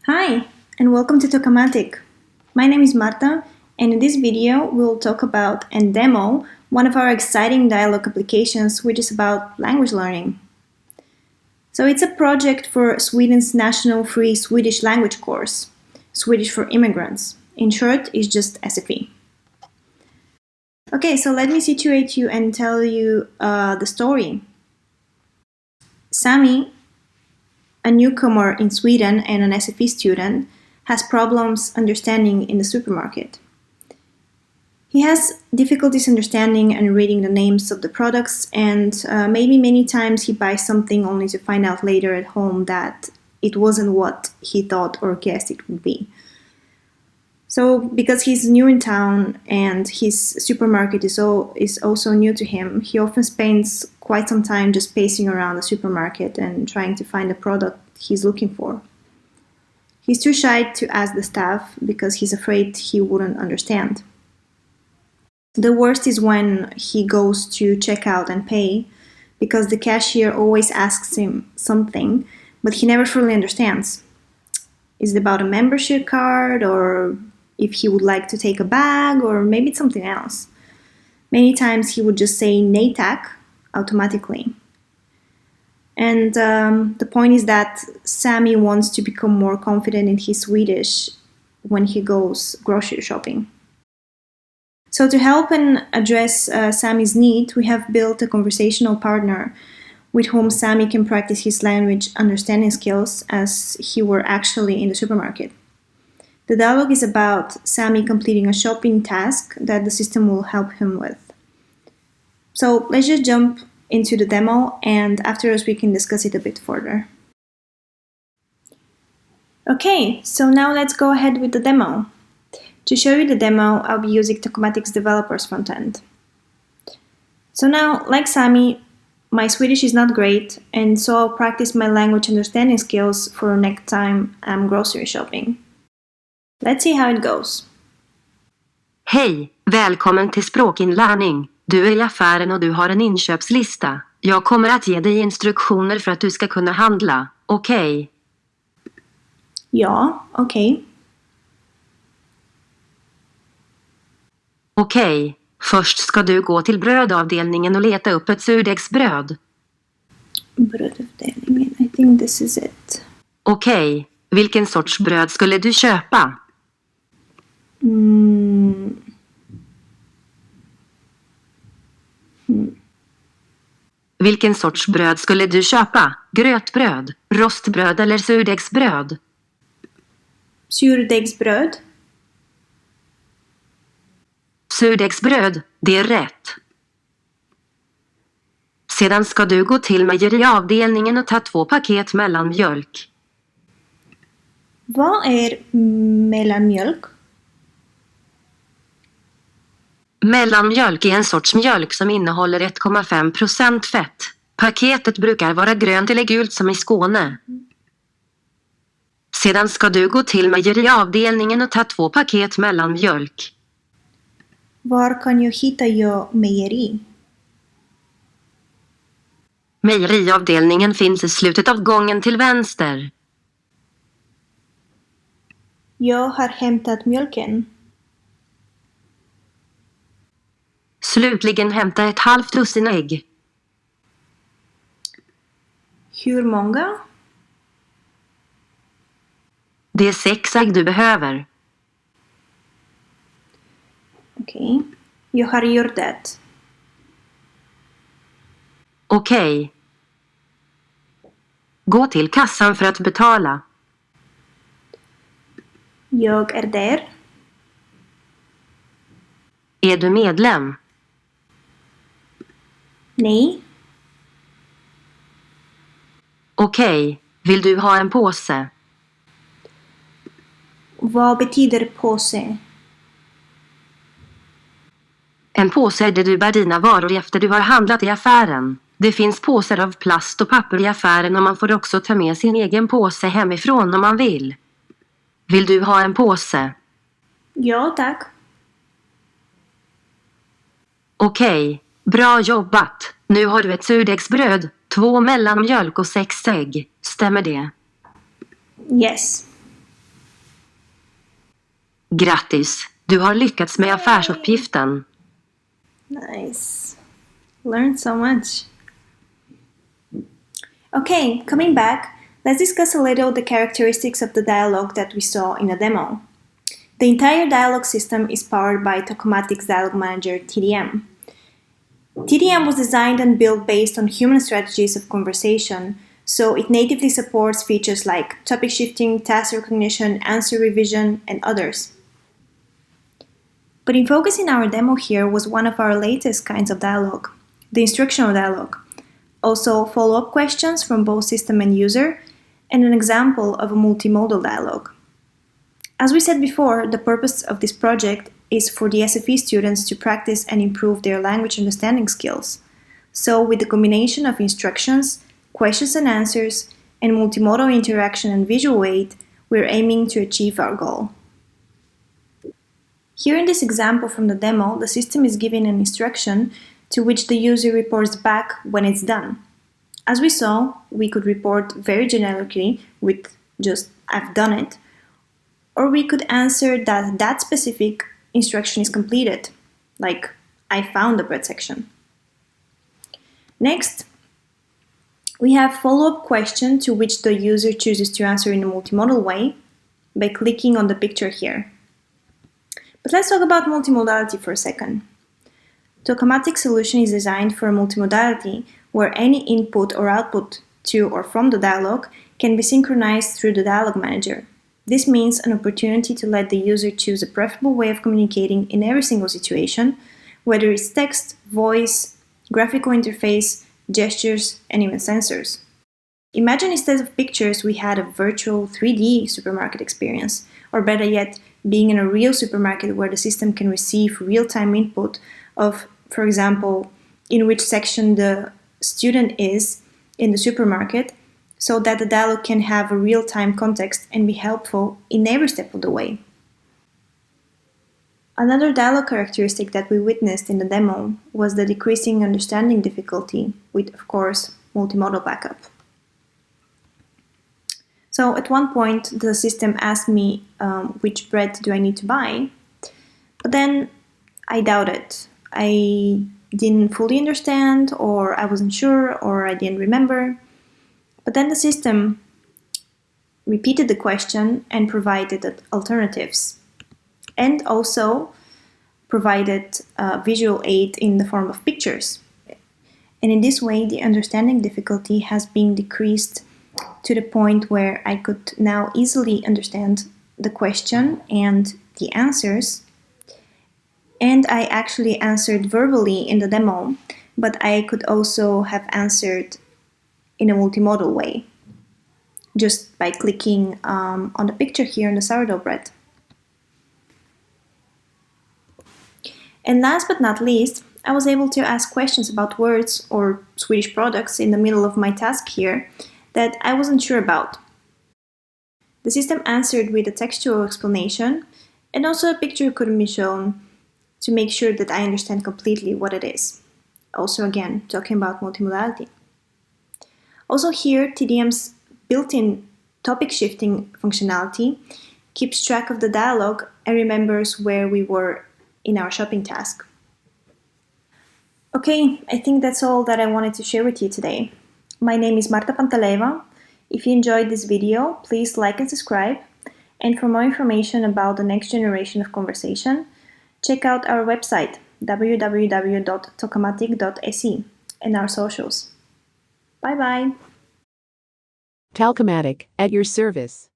Hi, and welcome to Talkamatic. My name is Marta, and in this video we'll talk about and demo one of our exciting dialog applications, which is about language learning. So it's a project for Sweden's national free Swedish language course, Swedish for immigrants. In short, it's just SFE. Okay, so let me situate you and tell you the story. Sami, a newcomer in Sweden and an SFE student, has problems understanding in the supermarket. He has difficulties understanding and reading the names of the products, and maybe many times he buys something only to find out later at home that it wasn't what he thought or guessed it would be. So because he's new in town and his supermarket is also new to him, he often spends quite some time just pacing around the supermarket and trying to find the product he's looking for. He's too shy to ask the staff because he's afraid he wouldn't understand. The worst is when he goes to check out and pay, because the cashier always asks him something, but he never fully understands. Is it about a membership card, or if he would like to take a bag, or maybe it's something else? Many times he would just say "nej tack" automatically. And the point is that Sami wants to become more confident in his Swedish when he goes grocery shopping. So to help and address Sami's need, we have built a conversational partner with whom Sami can practice his language understanding skills as he were actually in the supermarket. The dialogue is about Sami completing a shopping task that the system will help him with. So let's just jump into the demo, and afterwards we can discuss it a bit further. Okay, so now let's go ahead with the demo. To show you the demo, I'll be using Talkamatic's developers frontend. So now, like Sami, my Swedish is not great, and so I'll practice my language understanding skills for next time I'm grocery shopping. Let's see how it goes. Hej, välkommen till språkinlärning. Du är i affären och du har en inköpslista. Jag kommer att ge dig instruktioner för att du ska kunna handla, okej? Ja, okej. Okej, först ska du gå till brödavdelningen och leta upp ett surdegsbröd. Brödavdelningen, I think this is it. Okej, vilken sorts bröd skulle du köpa? Vilken sorts bröd skulle du köpa? Grötbröd, rostbröd eller surdegsbröd? Surdegsbröd. Surdegsbröd, det är rätt. Sedan ska du gå till mejeriavdelningen och ta 2 paket mellanmjölk. Vad är mellanmjölk? Mellanmjölk är en sorts mjölk som innehåller 1,5% fett. Paketet brukar vara grönt eller gult som i Skåne. Sedan ska du gå till mejeriavdelningen och ta 2 paket mellanmjölk. Var kan jag hitta mejeri? Mejeriavdelningen finns i slutet av gången till vänster. Jag har hämtat mjölken. Slutligen hämta ett halvt dussin ägg. Hur många? Det är 6 ägg du behöver. Okej. Jag har gjort det. Okej. Gå till kassan för att betala. Jag är där. Är du medlem? Nej. Okej. Vill du ha en påse? Vad betyder påse? En påse är det du bär dina varor efter du har handlat i affären. Det finns påsar av plast och papper i affären och man får också ta med sin egen påse hemifrån om man vill. Vill du ha en påse? Ja, tack. Okej, bra jobbat. Nu har du ett surdegsbröd, 2 mellanmjölk och 6 ägg. Stämmer det? Yes. Grattis, du har lyckats med affärsuppgiften. Nice. Learned so much. Okay, coming back, let's discuss a little the characteristics of the dialog that we saw in the demo. The entire dialog system is powered by Talkamatic's Dialog Manager TDM. TDM was designed and built based on human strategies of conversation, so it natively supports features like topic shifting, task recognition, answer revision, and others. But in focus in our demo here was one of our latest kinds of dialogue, the instructional dialogue. Also follow-up questions from both system and user, and an example of a multimodal dialogue. As we said before, the purpose of this project is for the SFE students to practice and improve their language understanding skills. So with the combination of instructions, questions and answers, and multimodal interaction and visual aid, we're aiming to achieve our goal. Here in this example from the demo, the system is giving an instruction to which the user reports back when it's done. As we saw, we could report very generically with just "I've done it," or we could answer that that specific instruction is completed, like "I found the bread section." Next, we have follow-up question to which the user chooses to answer in a multimodal way by clicking on the picture here. But let's talk about multimodality for a second. Talkamatic solution is designed for multimodality where any input or output to or from the dialogue can be synchronized through the dialog manager. This means an opportunity to let the user choose a preferable way of communicating in every single situation, whether it's text, voice, graphical interface, gestures, and even sensors. Imagine instead of pictures we had a virtual 3D supermarket experience, or better yet, being in a real supermarket where the system can receive real-time input of, for example, in which section the student is in the supermarket, so that the dialogue can have a real-time context and be helpful in every step of the way. Another dialogue characteristic that we witnessed in the demo was the decreasing understanding difficulty with, of course, multimodal backup. So at one point, the system asked me which bread do I need to buy, but then I doubted. I didn't fully understand, or I wasn't sure, or I didn't remember. But then the system repeated the question and provided alternatives, and also provided visual aid in the form of pictures. And in this way, the understanding difficulty has been decreased to the point where I could now easily understand the question and the answers. And I actually answered verbally in the demo, but I could also have answered in a multimodal way, just by clicking on the picture here in the sourdough bread. And last but not least, I was able to ask questions about words or Swedish products in the middle of my task here that I wasn't sure about. The system answered with a textual explanation, and also a picture could be shown to make sure that I understand completely what it is. Also again, talking about multimodality. Also here, TDM's built-in topic shifting functionality keeps track of the dialogue and remembers where we were in our shopping task. Okay, I think that's all that I wanted to share with you today. My name is Marta Pantaleva. If you enjoyed this video, please like and subscribe. And for more information about the next generation of conversation, check out our website www.talkamatic.se and our socials. Bye bye. Talkamatic, at your service.